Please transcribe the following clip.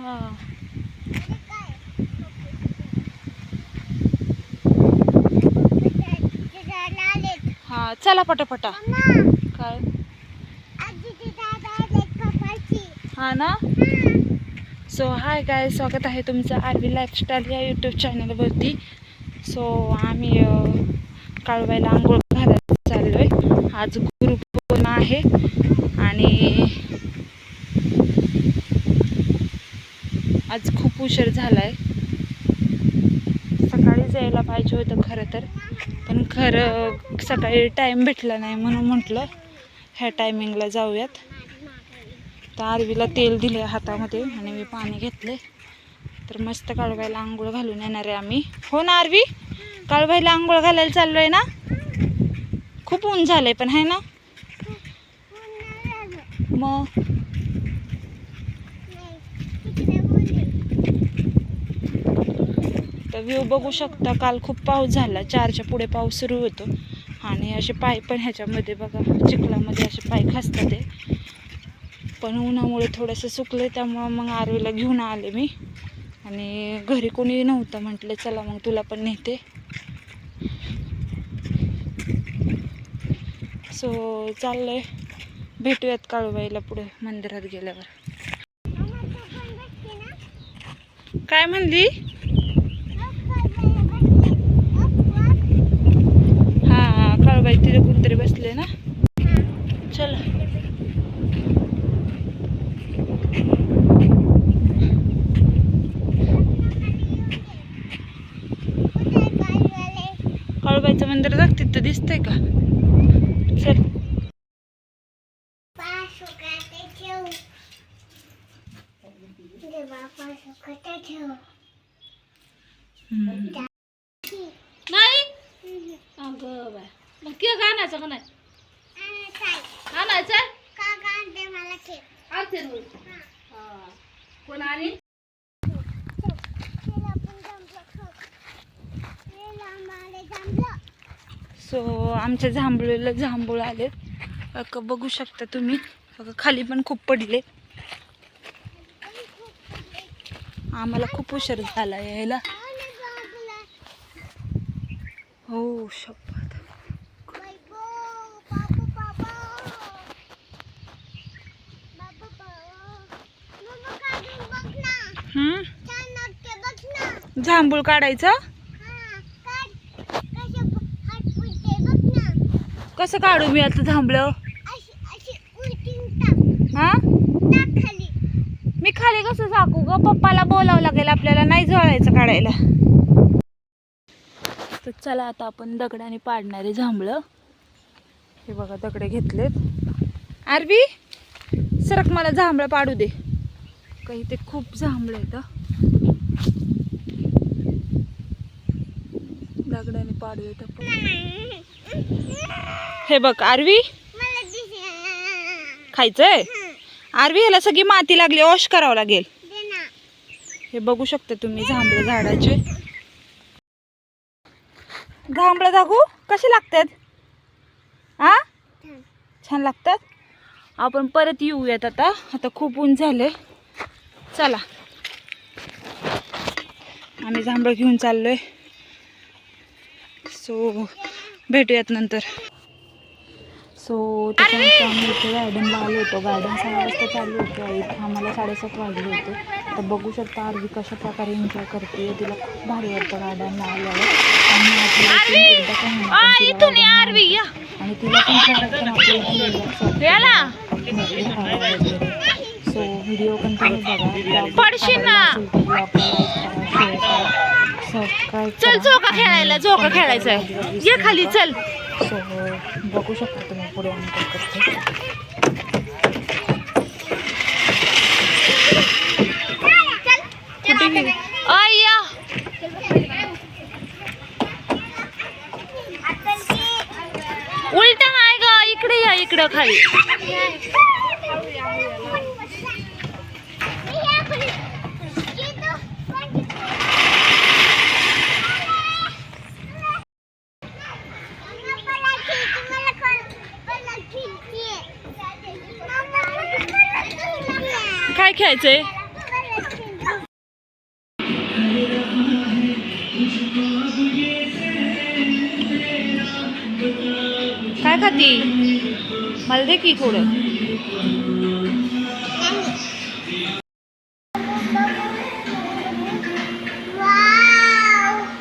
हा हा चला पटापटा. काय हा ना. सो हाय काय, स्वागत आहे तुमचं आरवी लाईफस्टाईल या यूट्यूब चॅनलवरती. सो आम्ही काळवायला आंघोळ घालायला चाललोय. आज गुरुपौर्णिमा आहे आणि आज खूप उशीर झालाय. सकाळीच यायला पाहिजे होतं खरं तर, पण सकाळी टाईम भेटला नाही म्हणून म्हटलं ह्या टायमिंगला जाऊयात. तर आरवीला तेल दिले हातामध्ये आणि मी पाणी घेतले. तर मस्त काळवायला आंघोळ घालून येणार आहे आम्ही. हो ना आरवी, काळवायला आंघोळ घालायला चाललोय ना. खूप ऊन झालंय पण आहे ना. मग तर व्ह्यू बघू शकता. काल खूप पाऊस झाला, 4च्या पुढे पाऊस सुरू होतो आणि असे पाय पण ह्याच्यामध्ये बघा चिखलामध्ये असे पाय खचतात ते. पण उन्हामुळे थोडंसं सुकले, त्यामुळं मग आरवीला घेऊन आले मी. आणि घरी कोणी नव्हतं, म्हटलं चला मग तुला पण नेते. सो चाललंय, भेटूयात काळूबाईला पुढे मंदिरात गेल्यावर. काय म्हणली? हा काळूबाई तिथे कोणतरी बसले ना. चल काळूबाईचं मंदिर जाग तिथं दिसतंय का. चल नाही अगं बाय, मग केक आणायचं का नाही? आणायचं आणते रोज. कोण आली? सो आमच्या जांभळीला जांभूळ आलेत. बघू शकता तुम्ही. खाली पण खूप पडले. आम्हाला खूप उशीर झाला यायला. हो शपथ. जांभूळ काढायचं. कसं काढू मी आता जांभळ? हा मी खाली कसं झाकू ग? पप्पाला बोलावं लागेल आपल्याला, नाही जळायचं काढायला. तर चला आता आपण दगडाने पाडणारे जांभळ. हे बघा दगडे घेतलेत. आरवी सरक, मला जांभळ पाडू दे. काही ते खूप जांभळ आहेत. दगडाने पाडूयात आपण. हे बघ आरवी, खायचंय. आरवी ह्याला सगळी माती लागली, वॉश करावं लागेल. हे बघू शकता तुम्ही जांभळ झाडाचे. जांभळ दाखवू कसे लागतात? आ छान लागतात. आपण परत येऊयात आता खूप ऊन झाले. चला आम्ही जांभळ घेऊन चाललोय. सो भेटूयात नंतर. सो त्याच्यानंतर आम्ही इथे गार्डनला आलो होतो. गार्डन 6 वाजता चालू होतं, इथे आम्हाला 7:30 वाजले होते. तर बघू शकता आरवी कशा प्रकारे एन्जॉय करते. तिला खूप भारी वाटतं गार्डनला आल्यावर. आणि एकदा काय म्हणा आणि तिला पण आपल्याला. सो व्हिडिओ कंटिन्यू बघा. चल झोका खेळायला, झोका खेळायचा आहे. ये खाली चल. सो बघू शकता तुम्ही पुढे आम्ही काय करतो. अय्या उलट नाही ग, इकडे या, इकडं खाली. काय खेळायचंय? काय खाती मला दे की थोडं